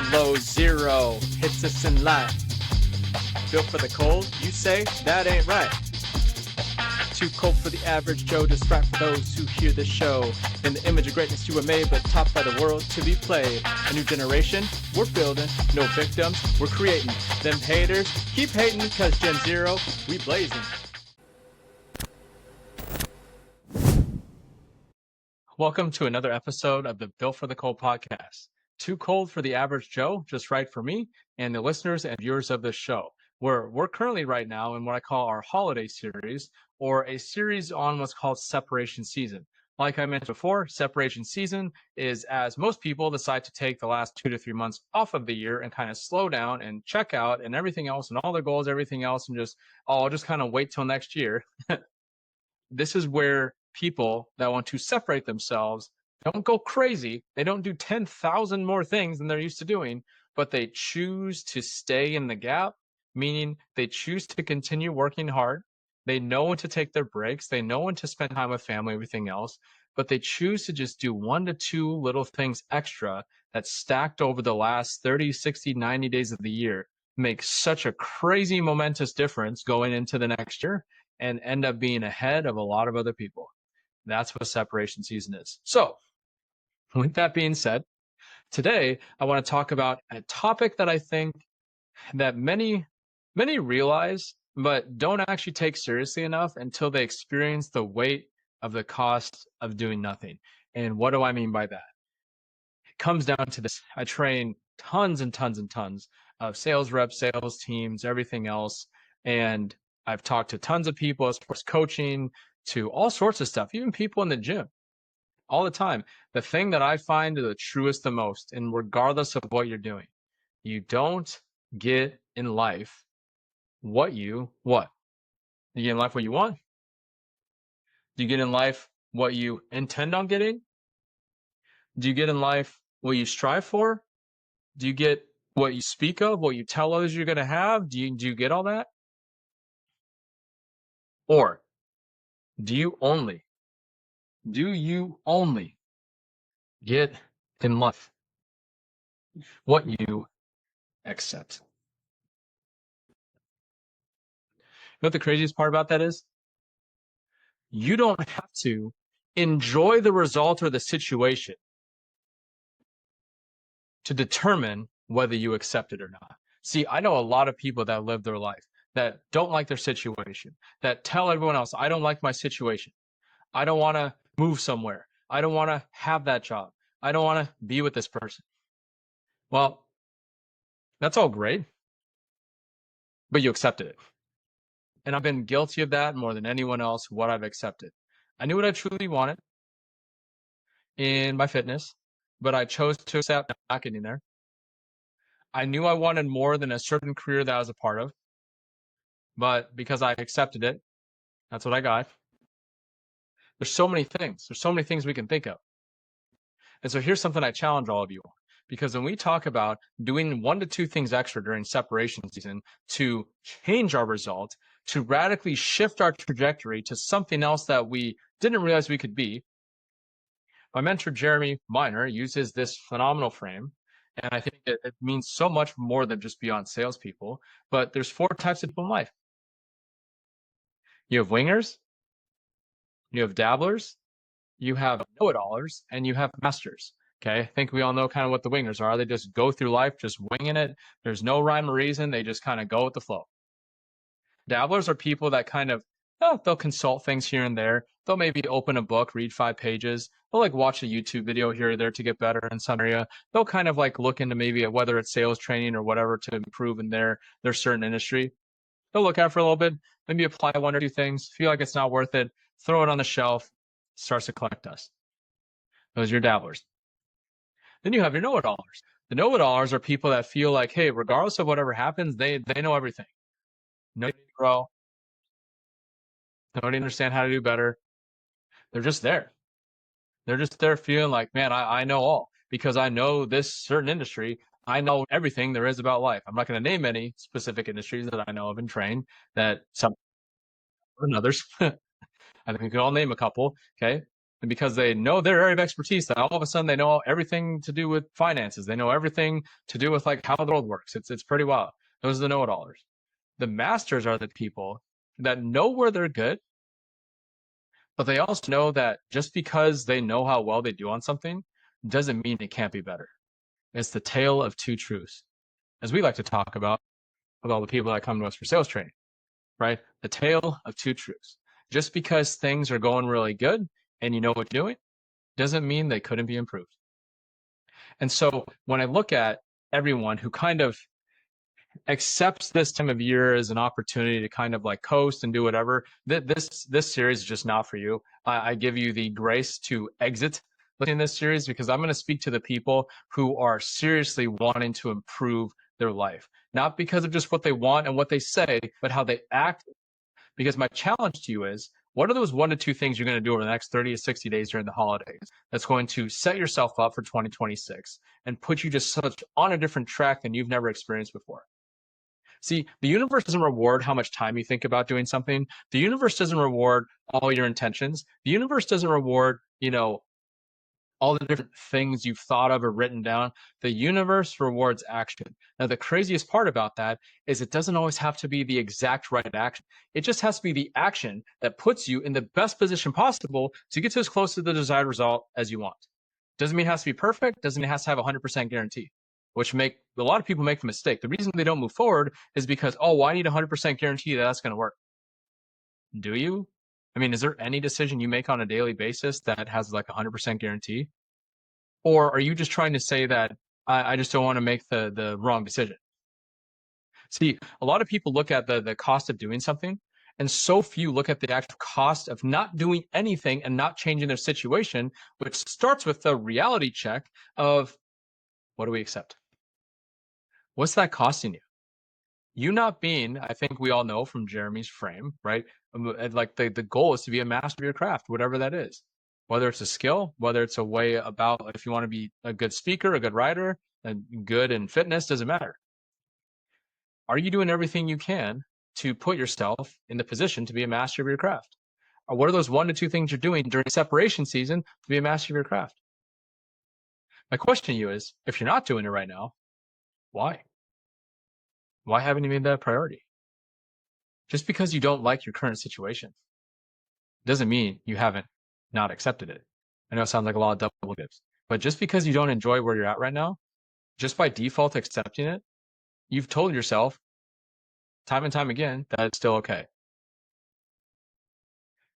below zero hits us in life. Built for the cold, you say that ain't right. Too cold for the average Joe, just right for those who hear the show. In the image of greatness you were made, but taught by the world to be played. A new generation, we're building, no victims, we're creating. Them haters, keep hating, cause Gen Zero, we blazing. Welcome to another episode of the Built for the Cold podcast. Too cold for the average Joe, just right for me and the listeners and viewers of this show. We're currently right now in what I call our holiday series, or a series on what's called separation season. Like I mentioned before, separation season is as most people decide to take the last 2 to 3 months off of the year and kind of slow down and check out and everything else and all their goals, everything else, and I'll just kind of wait till next year. This is where people that want to separate themselves don't go crazy. They don't do 10,000 more things than they're used to doing, but they choose to stay in the gap, meaning they choose to continue working hard. They know when to take their breaks. They know when to spend time with family, everything else, but they choose to just do 1 to 2 little things extra that stacked over the last 30, 60, 90 days of the year make such a crazy momentous difference going into the next year and end up being ahead of a lot of other people. That's what separation season is. So, with that being said, today I want to talk about a topic that I think that many realize but don't actually take seriously enough until they experience the weight of the cost of doing nothing. And what do I mean by that? It comes down to this. I train tons and tons and tons of sales reps, sales teams, everything else. And I've talked to tons of people as far as coaching to all sorts of stuff, even people in the gym all the time. The thing that I find the truest the most, and regardless of what you're doing, you don't get in life what? You get in life what you want? Do you get in life what you intend on getting? Do you get in life what you strive for? Do you get what you speak of, what you tell others you're going to have? Do you get all that? Or do you only get in life what you accept? You know what the craziest part about that is? You don't have to enjoy the result or the situation to determine whether you accept it or not. See, I know a lot of people that live their life that don't like their situation, that tell everyone else, I don't like my situation. I don't want to move somewhere. I don't want to have that job. I don't want to be with this person. Well, that's all great, but you accepted it. And I've been guilty of that more than anyone else, what I've accepted. I knew what I truly wanted in my fitness, but I chose to accept not getting there. I knew I wanted more than a certain career that I was a part of, but because I accepted it, that's what I got. There's so many things. There's so many things we can think of. And so here's something I challenge all of you on. Because when we talk about doing 1 to 2 things extra during separation season to change our result, to radically shift our trajectory to something else that we didn't realize we could be, my mentor, Jeremy Wanner, uses this phenomenal frame. And I think it means so much more than just beyond salespeople. But there's 4 types of people in life. You have wingers, you have dabblers, you have know-it-allers, and you have masters. Okay, I think we all know kind of what the wingers are. They just go through life just winging it. There's no rhyme or reason. They just kind of go with the flow. Dabblers are people that kind of, they'll consult things here and there. They'll maybe open a book, read 5 pages. They'll like watch a YouTube video here or there to get better in some area. They'll kind of like look into maybe whether it's sales training or whatever to improve in their certain industry. They'll look at it for a little bit, maybe apply 1 or 2 things, feel like it's not worth it, throw it on the shelf, starts to collect dust. Those are your dabblers. Then you have your know-it-allers. The know-it-allers are people that feel like, hey, regardless of whatever happens, they know everything. No need to grow. Nobody understand how to do better. They're just there. They're just there feeling like, man, I know all because I know this certain industry. I know everything there is about life. I'm not going to name any specific industries that I know of and train that some and others. I think we can all name a couple. Okay. And because they know their area of expertise, that all of a sudden they know everything to do with finances. They know everything to do with like how the world works. It's pretty wild. Those are the know-it-allers. The masters are the people that know where they're good, but they also know that just because they know how well they do on something doesn't mean it can't be better. It's the tale of two truths, as we like to talk about with all the people that come to us for sales training, right? The tale of two truths. Just because things are going really good and you know what you're doing doesn't mean they couldn't be improved. And so when I look at everyone who kind of accepts this time of year as an opportunity to kind of like coast and do whatever, this series is just not for you. I give you the grace to exit in this series because I'm going to speak to the people who are seriously wanting to improve their life, not because of just what they want and what they say, but how they act. Because my challenge to you is, what are those 1 to 2 things you're going to do over the next 30 to 60 days during the holidays that's going to set yourself up for 2026 and put you just such on a different track than you've never experienced before? See, the universe doesn't reward how much time you think about doing something. The universe doesn't reward all your intentions. The universe doesn't reward, all the different things you've thought of or written down. The universe rewards action. Now, the craziest part about that is it doesn't always have to be the exact right action. It just has to be the action that puts you in the best position possible to get to as close to the desired result as you want. Doesn't mean it has to be perfect. Doesn't mean it has to have a 100% guarantee, which make a lot of people make the mistake. The reason they don't move forward is because, oh, well, I need a 100% guarantee that that's going to work. Do you? I mean, is there any decision you make on a daily basis that has like a 100% guarantee? Or are you just trying to say that I just don't want to make the wrong decision? See, a lot of people look at the cost of doing something, and so few look at the actual cost of not doing anything and not changing their situation, which starts with the reality check of, what do we accept? What's that costing you? You not being, I think we all know from Jeremy's frame, right? Like the goal is to be a master of your craft, whatever that is. Whether it's a skill, whether it's a way about, if you want to be a good speaker, a good writer, and good in fitness, doesn't matter. Are you doing everything you can to put yourself in the position to be a master of your craft? Or what are those 1 to 2 things you're doing during separation season to be a master of your craft? My question to you is, if you're not doing it right now, why? Why haven't you made that a priority? Just because you don't like your current situation doesn't mean you haven't not accepted it. I know it sounds like a lot of double negatives, but just because you don't enjoy where you're at right now, just by default accepting it, you've told yourself time and time again that it's still okay.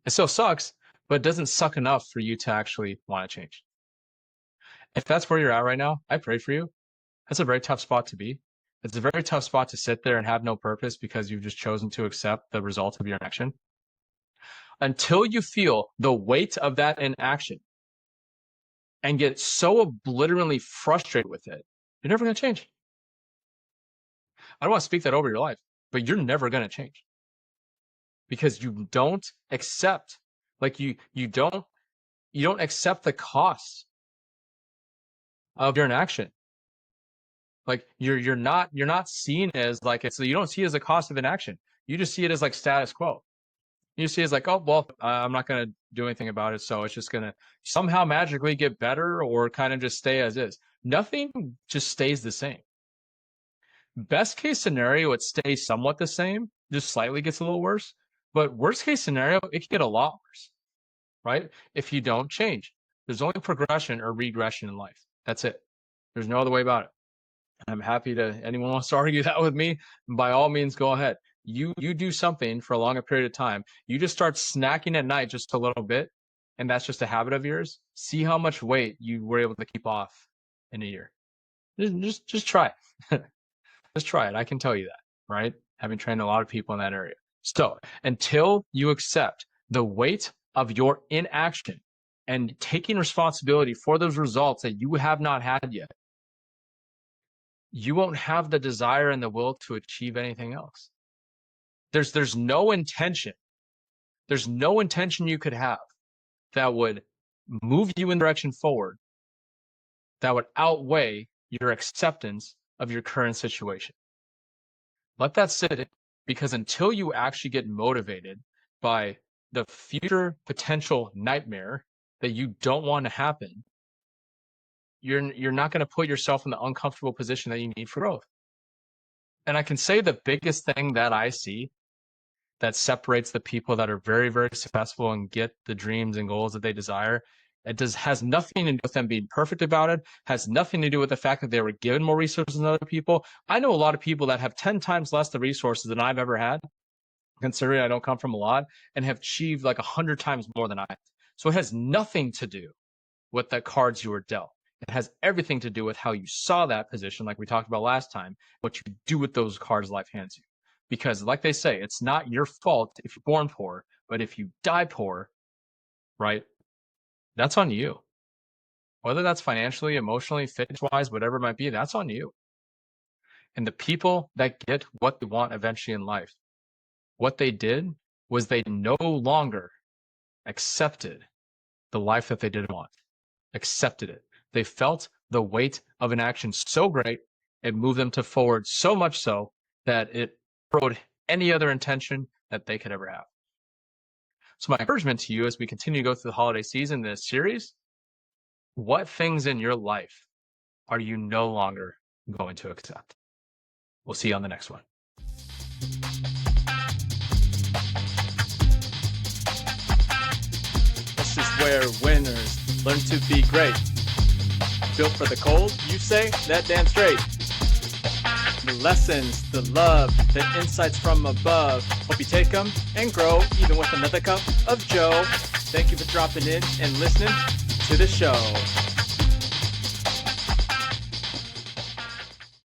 It still sucks, but it doesn't suck enough for you to actually want to change. If that's where you're at right now, I pray for you. That's a very tough spot to be. It's a very tough spot to sit there and have no purpose because you've just chosen to accept the result of your action. Until you feel the weight of that inaction and get so obliteratingly frustrated with it, you're never going to change. I don't want to speak that over your life, but you're never going to change because you don't accept, like you don't accept the cost of your inaction. Like you're not seen as like it's, you don't see it as a cost of inaction. You just see it as like status quo. You see it as like, oh well, I'm not going to do anything about it, so it's just going to somehow magically get better or kind of just stay as is. Nothing just stays the same. Best case scenario, it stays somewhat the same, just slightly gets a little worse. But worst case scenario, it can get a lot worse, right? If you don't change, there's only progression or regression in life. That's it. There's no other way about it. I'm happy to, anyone wants to argue that with me, by all means, go ahead. You do something for a longer period of time. You just start snacking at night just a little bit, and that's just a habit of yours. See how much weight you were able to keep off in a year. Just try it. Just try it. I can tell you that, right? Having trained a lot of people in that area. So until you accept the weight of your inaction and taking responsibility for those results that you have not had yet, you won't have the desire and the will to achieve anything else. There's no intention. There's no intention you could have that would move you in direction forward that would outweigh your acceptance of your current situation. Let that sit, because until you actually get motivated by the future potential nightmare that you don't want to happen, you're not going to put yourself in the uncomfortable position that you need for growth. And I can say the biggest thing that I see that separates the people that are very, very successful and get the dreams and goals that they desire, has nothing to do with them being perfect about it, has nothing to do with the fact that they were given more resources than other people. I know a lot of people that have 10 times less the resources than I've ever had, considering I don't come from a lot, and have achieved like 100 times more than I have. So it has nothing to do with the cards you were dealt. It has everything to do with how you saw that position, like we talked about last time, what you do with those cards life hands you. Because like they say, it's not your fault if you're born poor, but if you die poor, right, that's on you. Whether that's financially, emotionally, fitness-wise, whatever it might be, that's on you. And the people that get what they want eventually in life, what they did was they no longer accepted the life that they didn't want, accepted it. They felt the weight of an action so great, it moved them to forward so much so that it rode any other intention that they could ever have. So my encouragement to you as we continue to go through the holiday season, this series, what things in your life are you no longer going to accept? We'll see you on the next one. This is where winners learn to be great. Built for the cold, you say? That damn straight. The lessons, the love, the insights from above. Hope you take them and grow, even with another cup of Joe. Thank you for dropping in and listening to the show.